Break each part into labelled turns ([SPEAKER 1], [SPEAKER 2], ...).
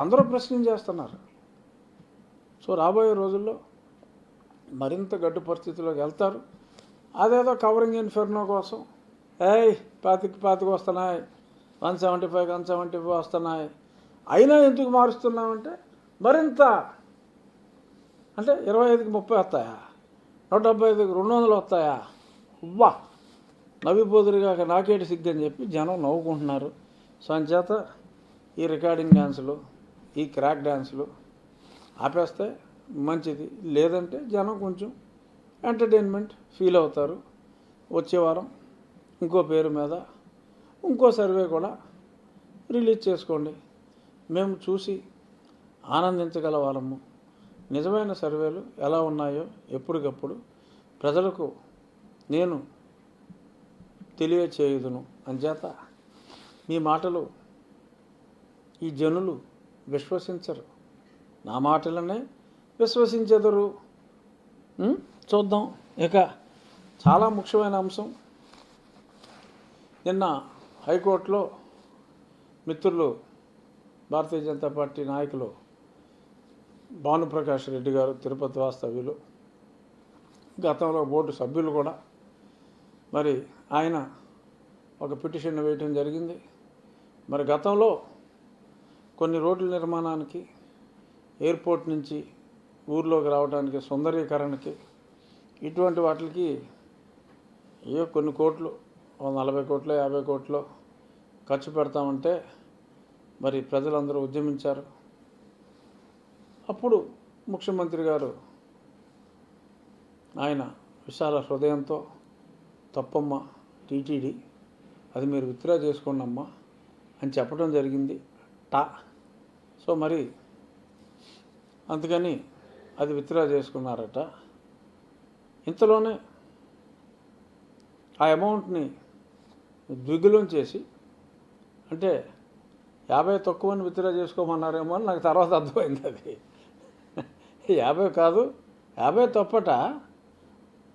[SPEAKER 1] అందరూ ప్రశ్నించేస్తున్నారు. సో రాబోయే రోజుల్లో మరింత గడ్డు పరిస్థితిలోకి వెళ్తారు. అదేదో కవరింగ్ ఇన్ఫెర్నో కోసం పాతికి వస్తున్నాయి, 175 175 వస్తున్నాయి, అయినా ఎందుకు మారుస్తున్నామంటే మరింత అంటే 25కి 30 వస్తాయా, 175కి 200 వస్తాయా, వా నవ్విపోదురుగాక నాకేటి సిగ్గు అని చెప్పి జనం నవ్వుకుంటున్నారు. సో అంచేత ఈ రికార్డింగ్ డ్యాన్సులు, ఈ క్రాక్ డ్యాన్సులు ఆపేస్తే మంచిది. లేదంటే జనం కొంచెం ఎంటర్టైన్మెంట్ ఫీల్ అవుతారు. వచ్చే వారం ఇంకో పేరు మీద ఇంకో సర్వే కూడా రిలీజ్ చేసుకోండి, మేము చూసి ఆనందించగల వాళ్ళము. నిజమైన సర్వేలు ఎలా ఉన్నాయో ఎప్పటికప్పుడు ప్రజలకు నేను తెలియచేయుదును. అంచేత మీ మాటలు ఈ జనులు విశ్వసించరు, నా మాటలనే విశ్వసించెదరు. చూద్దాం. ఇక చాలా ముఖ్యమైన అంశం, నిన్న హైకోర్టులో మిత్రులు భారతీయ జనతా పార్టీ నాయకులు భానుప్రకాష్ రెడ్డి గారు, తిరుపతి వాస్తవ్యులు, గతంలో బోర్డు సభ్యులు కూడా, మరి ఆయన ఒక పిటిషన్ వేయటం జరిగింది. మరి గతంలో కొన్ని రోడ్ల నిర్మాణానికి, ఎయిర్పోర్ట్ నుంచి ఊర్లోకి రావడానికి, సుందరీకరణకి, ఇటువంటి వాటికి కొన్ని కోట్లు, 40 కోట్లు 50 కోట్లు ఖర్చు పెడతామంటే మరి ప్రజలందరూ ఉద్యమించారు. అప్పుడు ముఖ్యమంత్రి గారు ఆయన విశాల హృదయంతో తప్పమ్మ టీటీడీ, అది మీరు విత్డ్రా చేసుకోండి అమ్మా అని చెప్పడం జరిగింది. సో మరి అందుకని అది విత్డ్రా చేసుకున్నారట. ఇంతలోనే ఆ అమౌంట్ని ద్విగుణం చేసి, అంటే 50 తక్కువని విత్డ్రా చేసుకోమన్నారేమో అని నాకు తర్వాత అర్థమైంది. అది 50 కాదు, 50 తప్పట.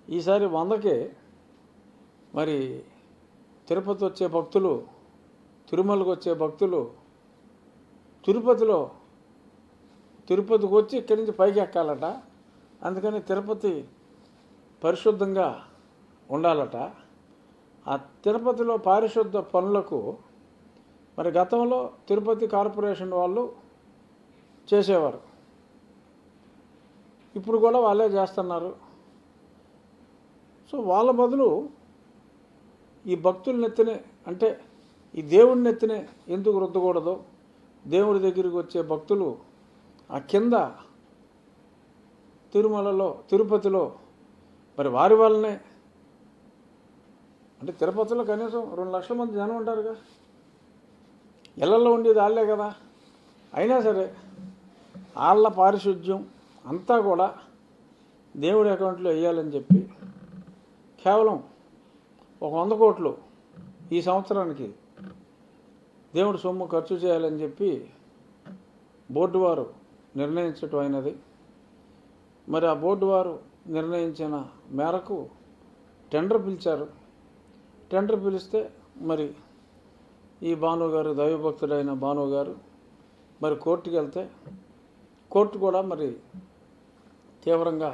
[SPEAKER 1] ఈసారి 100కే మరి తిరుపతి వచ్చే భక్తులు, తిరుమలకు వచ్చే భక్తులు తిరుపతికి వచ్చి ఇక్కడి నుంచి పైకి ఎక్కాలట. అందుకని తిరుపతి పరిశుద్ధంగా ఉండాలట. ఆ తిరుపతిలో పారిశుద్ధ పనులకు మరి గతంలో తిరుపతి కార్పొరేషన్ వాళ్ళు చేసేవారు, ఇప్పుడు కూడా వాళ్ళే చేస్తున్నారు. సో వాళ్ళ బదులు ఈ భక్తుల నెత్తినే, అంటే ఈ దేవుడి నెత్తినే ఎందుకు రుద్దకూడదు? దేవుడి దగ్గరికి వచ్చే భక్తులు ఆ కింద తిరుపతిలో మరి వారి వాళ్ళనే, అంటే తిరుపతిలో కనీసం 2 లక్షల మంది జనం ఉంటారుగా, ఇళ్లలో ఉండేది వాళ్ళే కదా. అయినా సరే వాళ్ళ పారిశుద్ధ్యం అంతా కూడా దేవుడి అకౌంట్లో వేయాలని చెప్పి కేవలం 100 కోట్లు ఈ సంవత్సరానికి దేవుడి సొమ్ము ఖర్చు చేయాలని చెప్పి బోర్డు వారు నిర్ణయించటం అయినది. మరి ఆ బోర్డు వారు నిర్ణయించిన మేరకు టెండర్ పిలిచారు. టెండర్ పిలిస్తే మరి ఈ భానుగారు, దైవభక్తుడైన భానుగారు మరి కోర్టుకి వెళ్తే కోర్టు కూడా మరి తీవ్రంగా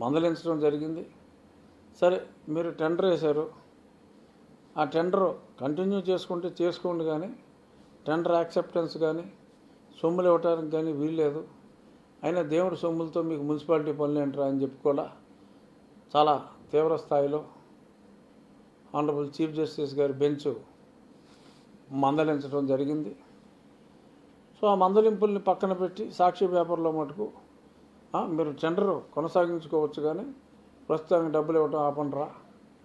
[SPEAKER 1] మందలించడం జరిగింది. సరే మీరు టెండర్ వేశారు, ఆ టెండర్ కంటిన్యూ చేసుకోండి, కానీ టెండర్ యాక్సెప్టెన్స్ కానీ సొమ్ములు ఇవ్వటానికి కానీ వీల్లేదు. అయినా దేవుడి సొమ్ములతో మీకు మున్సిపాలిటీ పనులు ఏంటరా అని చెప్పి కూడా చాలా తీవ్ర స్థాయిలో ఆనరబుల్ చీఫ్ జస్టిస్ గారి బెంచ్ మందలించడం జరిగింది. సో ఆ మందలింపుల్ని పక్కన పెట్టి సాక్షి పేపర్లో మటుకు మీరు టెండర్ కొనసాగించుకోవచ్చు కానీ ప్రస్తుతానికి డబ్బులు ఇవ్వటం ఆపండిరా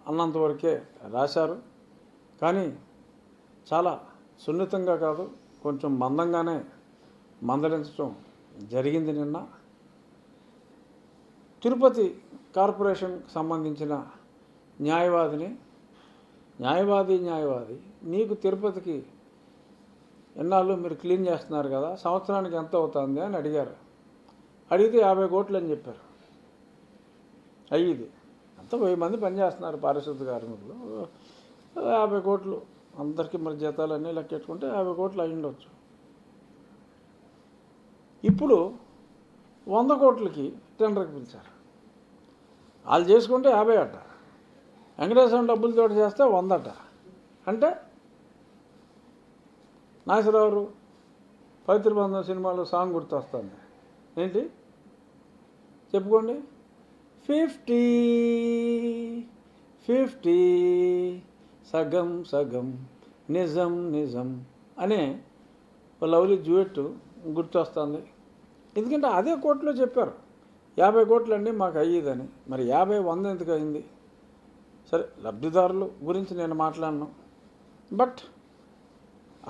[SPEAKER 1] అన్నంతవరకే రాశారు. కానీ చాలా సున్నితంగా కాదు, కొంచెం మందంగానే మందలించడం జరిగింది. నిన్న తిరుపతి కార్పొరేషన్కి సంబంధించిన న్యాయవాది నీకు తిరుపతికి ఎన్నాళ్ళు మీరు క్లీన్ చేస్తున్నారు కదా, సంవత్సరానికి ఎంత అవుతుంది అని అడిగారు. అడిగితే 50 కోట్లు అని చెప్పారు. అయ్యింది అంత 1000 మంది పనిచేస్తున్నారు పారిశుద్ధ కార్మికులు, 50 కోట్లు అందరికీ మరి జీతాలన్నీ లెక్కెట్టుకుంటే 50 కోట్లు అయ్యుండొచ్చు. ఇప్పుడు 100 కోట్లకి టెండర్కి పిలిచారు. వాళ్ళు చేసుకుంటే 50 అట, వెంకటేశ్వర డబ్బులతో చేస్తే 100 అట. అంటే నాగేశ్వరరావు పవిత్ర బంధం సినిమాలో సాంగ్ గుర్తొస్తుంది ఏంటి చెప్పుకోండి, 50-50 సగం సగం నిజం నిజం అనే లవ్లీ డ్యూయెట్ గుర్తొస్తుంది. ఎందుకంటే అదే కోర్టులో చెప్పారు 50 కోట్లండి మాకు అయ్యేదని. మరి 50-100 ఎందుకు అయింది? సరే, లబ్ధిదారుల గురించి నేను మాట్లాడను, బట్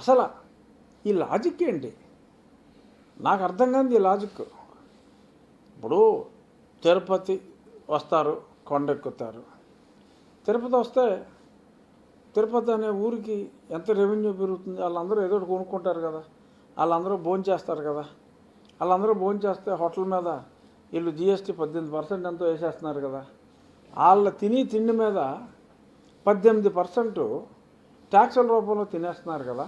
[SPEAKER 1] అసలు ఈ లాజిక్ ఏంటి నాకు అర్థం కాదు. ఈ లాజిక్ ఇప్పుడు తిరుపతి వస్తారు, కొండెక్కుతారు. తిరుపతి వస్తే తిరుపతి అనే ఊరికి ఎంత రెవెన్యూ పెరుగుతుంది? వాళ్ళందరూ ఏదో ఒకటి కొనుక్కుంటారు కదా, వాళ్ళందరూ భోంచేస్తారు కదా. వాళ్ళందరూ భోంచేస్తే హోటల్ మీద వీళ్ళు GST 18% ఎంతో వేసేస్తున్నారు కదా. వాళ్ళ తిండి మీద 18% ట్యాక్సుల రూపంలో తినేస్తున్నారు కదా.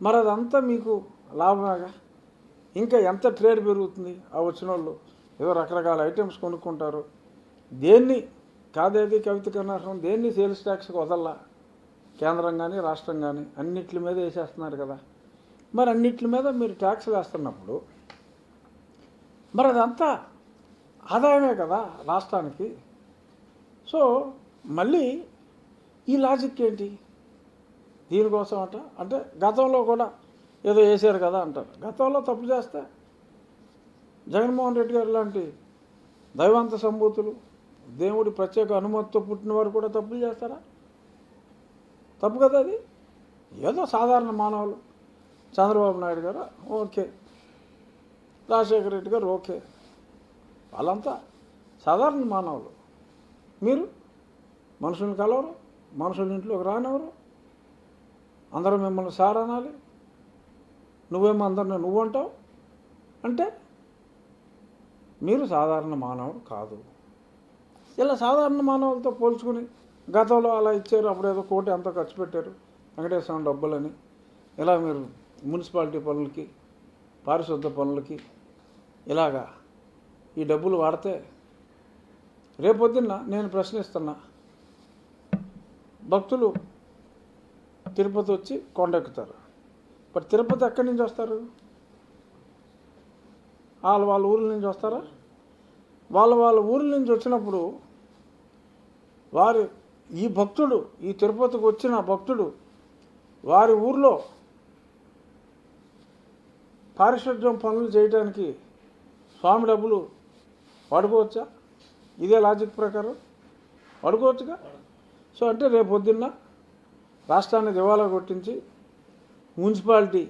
[SPEAKER 1] మరి అదంతా మీకు లాభమేగా. ఇంకా ఎంత ట్రేడ్ పెరుగుతుంది? ఆ వచ్చిన వాళ్ళు ఏదో రకరకాల ఐటమ్స్ కొనుక్కుంటారు. దేన్ని కాదేది కవిత కన్నాసం దేన్ని సేల్స్ ట్యాక్స్కి వదల్లా. కేంద్రం కానీ రాష్ట్రం కానీ అన్నిట్ల మీద వేసేస్తున్నారు కదా. మరి అన్నిట్ల మీద మీరు ట్యాక్స్ వేస్తున్నప్పుడు మరి అదంతా ఆదాయమే కదా రాష్ట్రానికి. సో మళ్ళీ ఈ లాజిక్ ఏంటి దీనికోసం అంటే గతంలో కూడా ఏదో వేసారు కదా అంటారు. గతంలో తప్పు చేస్తే జగన్మోహన్ రెడ్డి గారు లాంటి దైవాంత సంభూతులు, దేవుడి ప్రత్యేక అనుమతితో పుట్టిన వారు కూడా తప్పులు చేస్తారా? తప్పు కదా అది. ఏదో సాధారణ మానవులు, చంద్రబాబు నాయుడు గారు ఓకే, రాజశేఖర రెడ్డి గారు ఓకే, వాళ్ళంతా సాధారణ మానవులు. మీరు మనుషుల్ని కలవరు, మనుషుల ఇంట్లోకి రానివ్వరు, అందరూ మిమ్మల్ని సార్ అనాలి, నువ్వేమో అందరిని నువ్వు అంటావు. అంటే మీరు సాధారణ మానవుడు కాదు. ఇలా సాధారణ మానవులతో పోల్చుకుని గతంలో అలా ఇచ్చారు, అప్పుడేదో కోటి ఎంతో ఖర్చు పెట్టారు వెంకటేశ్వర డబ్బులని, ఇలా మీరు మున్సిపాలిటీ పనులకి, పారిశుద్ధ పనులకి ఇలాగా ఈ డబ్బులు వాడితే రేపొద్దున్న నేను ప్రశ్నిస్తున్నా, భక్తులు తిరుపతి వచ్చి కొండెక్కుతారు. బట్ తిరుపతి ఎక్కడి నుంచి వస్తారు? వాళ్ళ ఊర్ల నుంచి వస్తారా? వాళ్ళ ఊర్ల నుంచి వచ్చినప్పుడు ఈ భక్తుడు, ఈ తిరుపతికి వచ్చిన భక్తుడు వారి ఊర్లో పారిశుద్ధ్యం పనులు చేయడానికి స్వామి డబ్బులు వాడుకోవచ్చా? ఇదే లాజిక్ ప్రకారం వాడుకోవచ్చుగా. సో అంటే రేపు పొద్దున్న రాష్ట్రాన్ని దివాలా కొట్టించి మున్సిపాలిటీ